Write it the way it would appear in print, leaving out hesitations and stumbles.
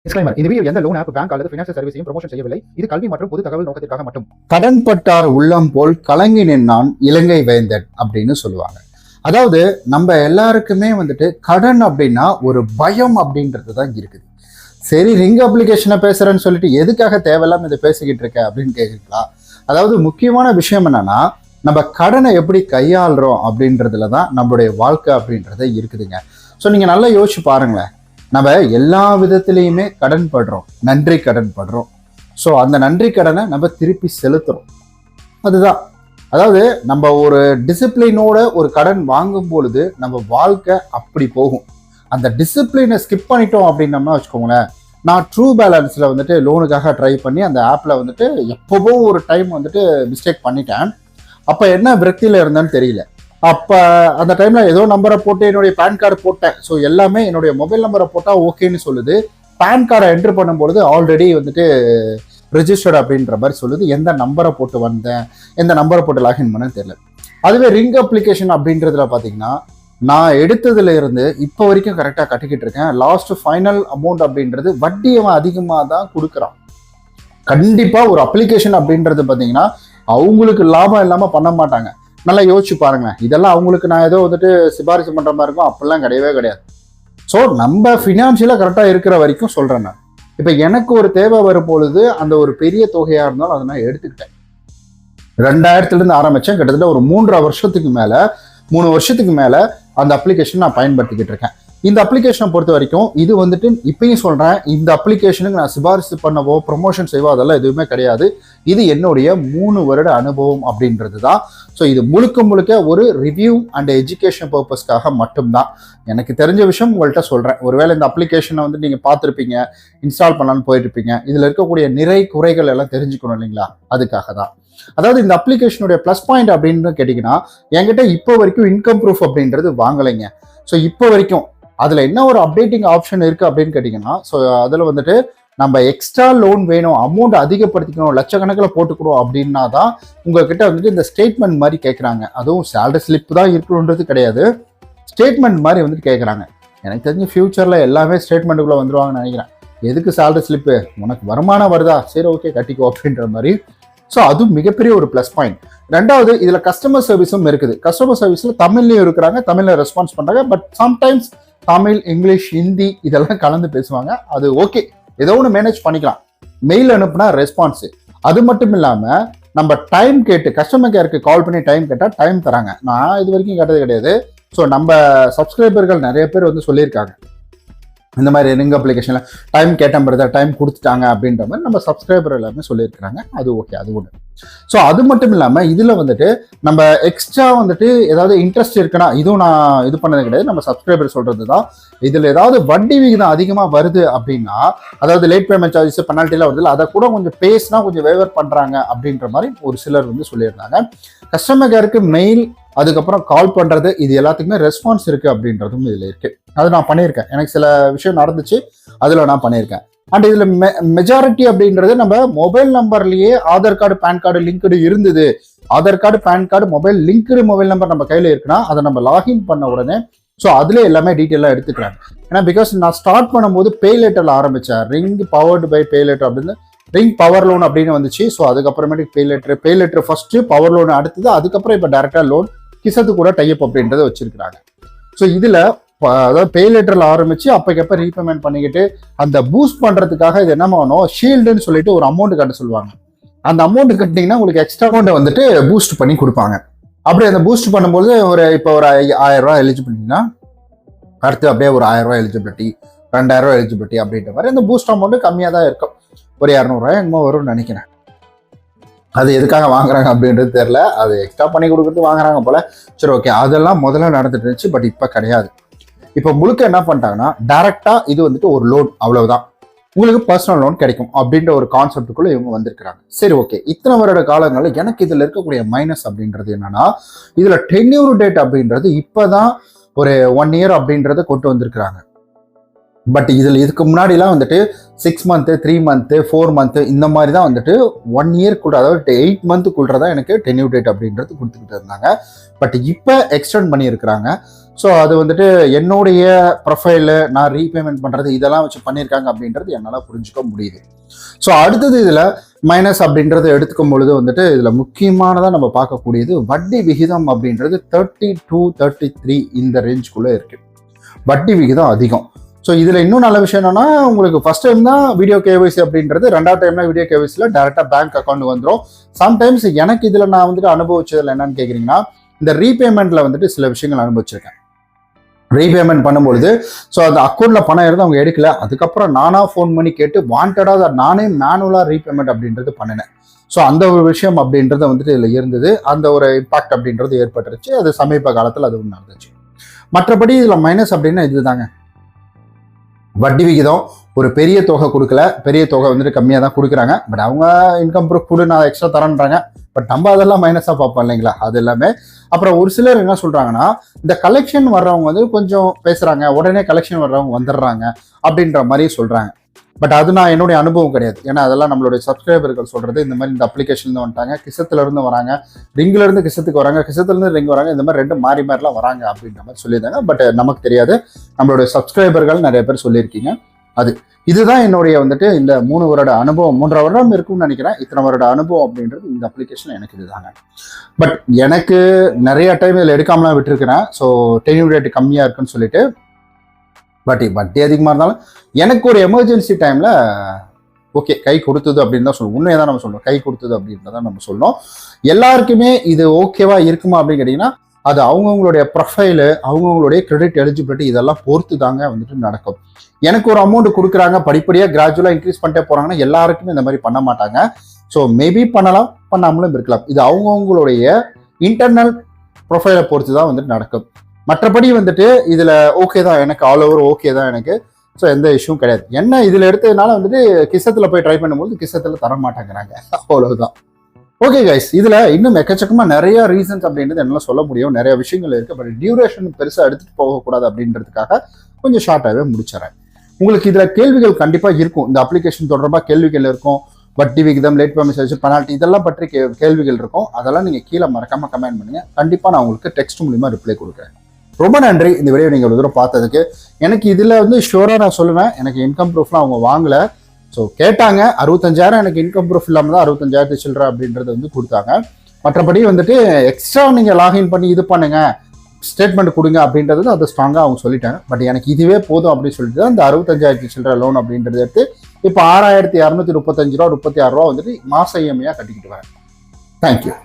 Disclaimer. இந்த video எந்த loan app, bank அல்லது ஃபைனான்சியல் சர்வீஸையும் ப்ரமோஷன் செய்யவில்லை. இது கல்வி மற்றும் பொது தகவல் நோக்கத்திற்காக மட்டும். கடன் பட்டார் உள்ளம் போல் கலங்கி நின்னான் இலங்கை வேந்தன் அப்படின்னு சொல்லுவாங்க. அதாவது நம்ம எல்லாருக்குமே கடன் அப்படின்னா ஒரு பயம் அப்படின்றது தான் இருக்குது. சரி, ரிங் அப்ளிகேஷனை பேசுறேன்னு சொல்லிட்டு எதுக்காக தேவையில்லாம இதை பேசிக்கிட்டு இருக்க அப்படின்னு கேட்குறீங்களா? அதாவது முக்கியமான விஷயம் என்னன்னா, நம்ம கடனை எப்படி கையாளுறோம் அப்படின்றதுல தான் நம்மளுடைய வாழ்க்கை அப்படின்றத இருக்குதுங்க. ஸோ நீங்க நல்லா யோசிச்சு பாருங்களேன். நம்ம எல்லா விதத்திலையுமே கடன் படுறோம், நன்றி கடன் படுறோம். ஸோ அந்த நன்றி கடனை நம்ம திருப்பி செலுத்துறோம். அதுதான், அதாவது நம்ம ஒரு டிசிப்ளினோட ஒரு கடன் வாங்கும் பொழுது நம்ம வாழ்க்கை அப்படி போகும். அந்த டிசிப்ளினை ஸ்கிப் பண்ணிட்டோம் அப்படின்னம்னா வச்சுக்கோங்களேன். நான் ட்ரூ பேலன்ஸில் லோனுக்காக ட்ரை பண்ணி அந்த ஆப்பில் எப்போவோ ஒரு டைம் மிஸ்டேக் பண்ணிட்டேன். அப்போ என்ன விரக்தியில் இருந்தேன்னு தெரியல. அப்போ அந்த டைமில் ஏதோ நம்பரை போட்டு என்னுடைய பேன் கார்டு போட்டேன். ஸோ எல்லாமே என்னுடைய மொபைல் நம்பரை போட்டால் ஓகேன்னு சொல்லுது. பேன் கார்டை என்ட்ரு பண்ணும்பொழுது ஆல்ரெடி ரெஜிஸ்டர்ட் அப்படின்ற மாதிரி சொல்லுது. எந்த நம்பரை போட்டு வந்தேன், எந்த நம்பரை போட்டு லாகின் பண்ணேன்னு தெரியல. அதுவே ரிங் அப்ளிகேஷன் அப்படின்றதுல பார்த்தீங்கன்னா, நான் எடுத்ததுல இருந்து இப்போ வரைக்கும் கரெக்டாக கட்டிக்கிட்டு இருக்கேன். லாஸ்ட் ஃபைனல் அமௌண்ட் அப்படின்றது வட்டி அவன் அதிகமாக தான் கொடுக்குறான். கண்டிப்பாக ஒரு அப்ளிகேஷன் அப்படின்றது பார்த்தீங்கன்னா அவங்களுக்கு லாபம் இல்லாமல் பண்ண மாட்டாங்க. நல்லா யோசிச்சு பாருங்க. இதெல்லாம் அவங்களுக்கு நான் ஏதோ சிபாரிசு பண்ற மாதிரி இருக்கும், அப்படிலாம் கிடையவே கிடையாது. ஸோ நம்ம ஃபினான்ஷியலாக கரெக்டாக இருக்கிற வரைக்கும் சொல்றேன். நான் இப்போ எனக்கு ஒரு தேவை வரும் பொழுது அந்த ஒரு பெரிய தொகையா இருந்தாலும் அதை நான் எடுத்துக்கிட்டேன். 2000 ஆரம்பிச்சேன். கிட்டத்தட்ட ஒரு 3 வருஷத்துக்கு மேல அந்த அப்ளிகேஷன் நான் பயன்படுத்திக்கிட்டு இருக்கேன். இந்த அப்ளிகேஷனை பொறுத்த வரைக்கும் இது இப்பயும் சொல்றேன், இந்த அப்ளிகேஷனுக்கு நான் சிபாரிசு பண்ணவோ ப்ரொமோஷன் செய்வோ அதெல்லாம் எதுவுமே கிடையாது. இது என்னுடைய 3 வருட அனுபவம் அப்படின்றது தான். ஸோ இது முழுக்க ஒரு ரிவ்யூ அண்ட் எஜுகேஷன் பர்பஸ்க்காக மட்டும்தான். எனக்கு தெரிஞ்ச விஷயம் உங்கள்கிட்ட சொல்றேன். ஒருவேளை இந்த அப்ளிகேஷனை நீங்க பார்த்துருப்பீங்க, இன்ஸ்டால் பண்ணலான்னு போயிட்டுருப்பீங்க. இதுல இருக்கக்கூடிய நிறை குறைகள் எல்லாம் தெரிஞ்சுக்கணும் இல்லைங்களா? அதுக்காக தான். அதாவது இந்த அப்ளிகேஷனுடைய ப்ளஸ் பாயிண்ட் அப்படின்னு கேட்டீங்கன்னா, என்கிட்ட இப்போ வரைக்கும் இன்கம் ப்ரூஃப் அப்படின்றது வாங்கலைங்க. ஸோ இப்போ வரைக்கும் அதுல என்ன ஒரு அப்டேட்டிங் ஆப்ஷன் இருக்கு அப்படின்னு கேட்டீங்கன்னா, ஸோ அதுல நம்ம எக்ஸ்ட்ரா லோன் வேணும், அமௌண்ட் அதிகப்படுத்திக்கணும், லட்சக்கணக்கில் போட்டுக்கணும் அப்படின்னா தான் உங்ககிட்ட இந்த ஸ்டேட்மெண்ட் மாதிரி கேட்குறாங்க. அதுவும் சேலரி ஸ்லிப் தான் இருக்கணுன்றது கிடையாது, ஸ்டேட்மெண்ட் மாதிரி கேட்குறாங்க. எனக்கு தெரிஞ்சு ஃபியூச்சர்ல எல்லாமே ஸ்டேட்மெண்ட்டுக்குள்ள வந்துருவாங்கன்னு நினைக்கிறேன். எதுக்கு சேலரி ஸ்லிப்பு, உனக்கு வருமானம் வருதா, சரி ஓகே கட்டிக்கோ அப்படின்ற மாதிரி. ஸோ அது மிகப்பெரிய ஒரு ப்ளஸ் பாயிண்ட். ரெண்டாவது, இதுல கஸ்டமர் சர்வீஸும் இருக்குது. கஸ்டமர் சர்வீஸ்ல தமிழ்லயும் இருக்கிறாங்க, தமிழ்ல ரெஸ்பான்ஸ் பண்றாங்க. But sometimes Tamil, English, Hindi இதெல்லாம் கலந்து பேசுவாங்க. அது ஓகே, ஏதோ ஒன்று மேனேஜ் பண்ணிக்கலாம். மெயில் அனுப்புனா ரெஸ்பான்ஸ். அது மட்டும் இல்லாம நம்ம டைம் கேட்டு கஸ்டமர் கேருக்கு கால் பண்ணி டைம் கேட்டால் டைம் தராங்க. நான் இது வரைக்கும் கேட்டது கிடையாது. ஸோ நம்ம சப்ஸ்கிரைபர்கள் நிறைய பேர் சொல்லியிருக்காங்க, இந்த மாதிரி ரிங் அப்ளிகேஷன்ல டைம் கேட்டேன் பிரதர், டைம் கொடுத்துட்டாங்க அப்படின்ற மாதிரி நம்ம சப்ஸ்கிரைபர் எல்லாமே சொல்லியிருக்கிறாங்க. அது ஓகே, அது ஒன்று. ஸோ அது மட்டும் இல்லாமல் இதில் நம்ம எக்ஸ்ட்ரா ஏதாவது இன்ட்ரெஸ்ட் இருக்குன்னா, இதுவும் நான் இது பண்ணது கிடையாது, நம்ம சப்ஸ்கிரைபர் சொல்றது தான். இதில் ஏதாவது வட்டி விகிதம் அதிகமாக வருது அப்படின்னா, அதாவது லேட் பேமெண்ட் சார்ஜஸ் பெனால்ட்டிலாம் வருது, அதை கூட கொஞ்சம் பேசினா கொஞ்சம் வேவர் பண்ணுறாங்க அப்படின்ற மாதிரி ஒரு சிலர் சொல்லியிருந்தாங்க. கஸ்டமர் கேருக்கு மெயில், அதுக்கப்புறம் கால் பண்றது, இது எல்லாத்துக்குமே ரெஸ்பான்ஸ் இருக்கு அப்படின்றதும் இதுல இருக்கு. அது நான் பண்ணியிருக்கேன். எனக்கு சில விஷயம் நடந்துச்சு, அதுல நான் பண்ணியிருக்கேன். அண்ட் இதுல மெஜாரிட்டி அப்படின்றது நம்ம மொபைல் நம்பர்லயே Aadhaar card, PAN card linked இருந்தது. Aadhaar card, PAN card, mobile linked mobile number நம்ம கையில இருக்குன்னா அதை நம்ம லாகின் பண்ண உடனே ஸோ அதுல எல்லாமே டீட்டெயிலாக எடுத்துக்கிறாங்க. ஏன்னா பிகாஸ் நான் ஸ்டார்ட் பண்ணும்போது பே லேட்டர்ல ஆரம்பிச்சேன். Ring powered by pay later அப்படின்னு, ரிங் பவர் லோன் அப்படின்னு வந்துச்சு. ஸோ அதுக்கப்புறமேட்டுக்கு pay later first, power loan அடுத்தது, அதுக்கப்புறம் இப்போ டைரக்டா லோன் கிசத்து கூட டைப் அப்படின்றத வச்சிருக்கிறாங்க. ஸோ இதுல அதாவது பே லெட்டர்ல ஆரம்பிச்சு அப்பக்கப்ப ரீபேமெண்ட் பண்ணிக்கிட்டு அந்த பூஸ்ட் பண்றதுக்காக இது என்ன பண்ணணும், ஷீல்டுன்னு சொல்லிட்டு ஒரு அமௌண்ட் கட்ட சொல்லுவாங்க. அந்த அமௌண்ட் கட்டினீங்கன்னா உங்களுக்கு எக்ஸ்ட்ரா அமௌண்ட் பூஸ்ட் பண்ணி கொடுப்பாங்க. அப்படி அந்த பூஸ்ட் பண்ணும்போது இப்போ ஒரு 1000 ரூபாய் எலிஜிபிலிட்டினா அடுத்து அப்படியே ஒரு 1000 ரூபாய் எலிஜிபிலிட்டி, 2000 ரூபாய் எலிஜிபிலிட்டி அப்படின்ற மாதிரி அந்த பூஸ்ட் அமௌண்ட் கம்மியாக தான் இருக்கும். ஒரு 200 ரூபாய் என்னமோ வரும்னு நினைக்கிறேன். அது எதுக்காக வாங்குறாங்க அப்படின்றது தெரியல, அது எக்ஸ்ட்ரா பண்ணி கொடுக்குறது வாங்குறாங்க போல. சரி ஓகே, அதெல்லாம் முதல்ல நடந்துட்டு இருந்துச்சு. பட் இப்போ கிடையாது. இப்போ முழுக்க என்ன பண்ணிட்டாங்கன்னா, டைரக்டா இது ஒரு லோன், அவ்வளவுதான், உங்களுக்கு பர்சனல் லோன் கிடைக்கும் அப்படின்ற ஒரு கான்செப்டுக்குள்ள இவங்க வந்திருக்கிறாங்க. சரி ஓகே, இத்தனை வருட காலங்களில் எனக்கு இதுல இருக்கக்கூடிய மைனஸ் அப்படின்றது என்னன்னா, இதுல டென்யூர் டேட் அப்படின்றது இப்பதான் ஒரு 1 இயர் அப்படின்றத கொண்டு வந்திருக்கிறாங்க. பட் இதுல இதுக்கு முன்னாடிலாம் 6 மந்த்து 3 மந்த்து 4 மந்த்து இந்த மாதிரி தான் வந்துட்டு 1 இயர்க்குள்ள, அதாவது 8 மந்த்துக்குள்ள தான் எனக்கு டென்யூர் டேட் அப்படின்றது கொடுத்துக்கிட்டு இருந்தாங்க. பட் இப்போ எக்ஸ்டெண்ட் பண்ணியிருக்கிறாங்க. ஸோ அது வந்துட்டு என்னுடைய ப்ரொஃபைலு நான் ரீபேமெண்ட் பண்ணுறது இதெல்லாம் வச்சு பண்ணியிருக்காங்க அப்படின்றது என்னால் புரிஞ்சுக்க முடியுது. ஸோ அடுத்தது இதில் மைனஸ் அப்படின்றத எடுத்துக்கும் பொழுது வந்துட்டு இதில் முக்கியமானதாக நம்ம பார்க்கக்கூடியது வட்டி விகிதம் அப்படின்றது 30 to 33 இந்த ரேஞ்சுக்குள்ளே இருக்குது. வட்டி விகிதம் அதிகம். ஸோ இதில் இன்னும் நல்ல விஷயம் என்னன்னா, உங்களுக்கு ஃபர்ஸ்ட் டைம் தான் வீடியோ கேவைசி அப்படின்றது, 2வது டைம்னா வீடியோ கேவைசியில் டேரெக்டாக பேங்க் அக்கௌண்ட் வந்துடும். சம்டைம்ஸ் எனக்கு இதில் நான் வந்துட்டு அனுபவிச்சதில் என்னன்னு கேட்குறீங்கன்னா, இந்த ரீபேமெண்ட்டில் வந்துட்டு சில விஷயங்கள் அனுபவிச்சிருக்கேன். ரீபேமெண்ட் பண்ணும்பொழுது ஸோ அந்த அக்கௌண்ட்டில் பணம் இருந்து அவங்க எடுக்கல. அதுக்கப்புறம் நானாக ஃபோன் பண்ணி கேட்டு வாண்டடாக நானே மேனுவலாக ரீபேமெண்ட் அப்படின்றது பண்ணினேன். ஸோ அந்த ஒரு விஷயம் அப்படின்றது வந்துட்டு இதில் இருந்தது. அந்த ஒரு இம்பாக்ட் அப்படின்றது ஏற்பட்டுருச்சு. அது சமீப காலத்தில் அது ஒன்று நடந்துச்சு. மற்றபடி இதில் மைனஸ் அப்படின்னா இதுதாங்க, வட்டி விகிதம். ஒரு பெரிய தொகை கொடுக்கல, பெரிய தொகை வந்துட்டு கம்மியாக தான் கொடுக்குறாங்க. பட் அவங்க இன்கம் ப்ரூஃப் கூட நான் எக்ஸ்ட்ரா தரேன்றாங்க. பட் நம்ம அதெல்லாம் மைனஸாக பார்ப்போம் இல்லைங்களா, அது எல்லாமே. அப்புறம் ஒரு சிலர் என்ன சொல்கிறாங்கன்னா, இந்த கலெக்ஷன் வர்றவங்க வந்து கொஞ்சம் பேசுகிறாங்க, உடனே கலெக்ஷன் வர்றவங்க வந்துடுறாங்க அப்படின்ற மாதிரி சொல்கிறாங்க. பட் அது நான் என்னுடைய அனுபவம் கிடையாது. ஏன்னா அதெல்லாம் நம்மளுடைய சப்ஸ்கிரைபர்கள் சொல்கிறது. இந்த மாதிரி இந்த அப்ளிகேஷன்லேருந்து வந்துட்டாங்க, கிசத்துலேருந்து வராங்க, ரிங்கிலேருந்து கிசத்துக்கு வராங்க, கிசத்துலேருந்து ரிங் வராங்க, இந்த மாதிரி 2 மாறி மாறிலாம் வராங்க அப்படின்ற மாதிரி சொல்லியிருந்தாங்க. பட் நமக்கு தெரியாது. நம்மளுடைய சப்ஸ்கிரைபர்கள் நிறைய பேர் சொல்லியிருக்கீங்க. இதுதான் என்னுடைய வந்துட்டு இந்த 3 வருட அனுபவம், 3.5 வருடம் இருக்கும்னு நினைக்கிறேன். இத்தனை வருட அனுபவம் அப்படின்றது இந்த அப்ளிகேஷன் எனக்கு இதுதாங்க. பட் எனக்கு நிறைய டைம் இதில் எடுக்காமலாம் விட்டுருக்கிறேன். ஸோ டென்யூர் ரேட் கம்மியாக இருக்குன்னு சொல்லிட்டு. பட் வட்டி அதிகமாக இருந்தாலும் எனக்கு ஒரு எமர்ஜென்சி டைமில் ஓகே கை கொடுத்தது அப்படின்னு தான் சொல்லுவோம். உண்மையை தான் நம்ம சொல்லணும், கை கொடுத்தது அப்படின்றதான் நம்ம சொல்லணும். எல்லாருக்குமே இது ஓகேவா இருக்குமா அப்படின்னு கேட்டிங்கன்னா, அது அவங்கவுங்களுடைய ப்ரொஃபைலு, அவங்கவுங்களுடைய கிரெடிட் எலிஜிபிலிட்டி இதெல்லாம் பொறுத்து தாங்க வந்துட்டு நடக்கும். எனக்கு ஒரு அமௌண்ட் கொடுக்குறாங்க, படிப்படியாக கிராஜுவலாக இன்க்ரீஸ் பண்ணிட்டே போகிறாங்கன்னா எல்லாருக்குமே இந்த மாதிரி பண்ண மாட்டாங்க. ஸோ மேபி பண்ணலாம், பண்ணாமலும் இருக்கலாம். இது அவங்கவுங்களுடைய இன்டர்னல் ப்ரொஃபைலை பொறுத்து தான் வந்துட்டு நடக்கும். மற்றபடி வந்துட்டு இதில் ஓகே தான், எனக்கு ஆல் ஓவர் ஓகே தான் எனக்கு. ஸோ எந்த இஷ்யூவும் கிடையாது. என்ன இதில் எடுத்ததுனால வந்துட்டு கிசத்தில் போய் ட்ரை பண்ணும்போது கிசத்தில் தர மாட்டேங்கிறாங்க, அவ்வளவுதான். ஓகே கைஸ், இதில் இன்னும் எக்கச்சக்கமாக நிறைய ரீசன்ஸ் அப்படின்றது என்னால் சொல்ல முடியும், நிறைய விஷயங்கள் இருக்குது. பட் டியூரேஷன் பெருசாக எடுத்துகிட்டு போகக்கூடாது அப்படின்றதுக்காக கொஞ்சம் ஷார்ட்டாகவே முடிச்சிடறேன். உங்களுக்கு இதில் கேள்விகள் கண்டிப்பாக இருக்கும், இந்த அப்ளிகேஷன் தொடர்பாக கேள்விகள் இருக்கும். வட்டி விகிதம், லேட் பேமெண்ட் சார்ஜ், பெனால்ட்டி இதெல்லாம் பற்றி கேள்விகள் இருக்கும். அதெல்லாம் நீங்கள் கீழே மறக்காமல் கமெண்ட் பண்ணுங்கள். கண்டிப்பாக நான் உங்களுக்கு டெக்ஸ்ட் மூலிமா ரிப்ளை கொடுக்குறேன். ரொம்ப நன்றி இந்த வீடியோ நீங்கள் ஒரு தூரம் பார்த்ததுக்கு. எனக்கு இதில் வந்து ஷூராக நான் சொல்லுவேன், எனக்கு இன்கம் ப்ரூஃப்லாம் அவங்க வாங்கலை. ஸோ கேட்டாங்க 65,000, எனக்கு இன்கம் ப்ரூஃப் இல்லாமல் தான் 65,000 சில்லற அப்படின்றது வந்து கொடுத்தாங்க. மற்றபடி வந்துட்டு எக்ஸ்ட்ரா நீங்கள் லாகின் பண்ணி இது பண்ணுங்க, ஸ்டேட்மெண்ட் கொடுங்க அப்படின்றது அது ஸ்ட்ராங்காக அவங்க சொல்லிட்டாங்க. பட் எனக்கு இதுவே போதும் அப்படின்னு சொல்லிட்டு தான் இந்த 65,000 சில்லற லோன் அப்படின்றது எடுத்து இப்போ 6,235 ரூபா 36 ரூபா வந்துட்டு மாச இஎம்ஐயாக கட்டிக்கிட்டு வரேன். தேங்க்யூ.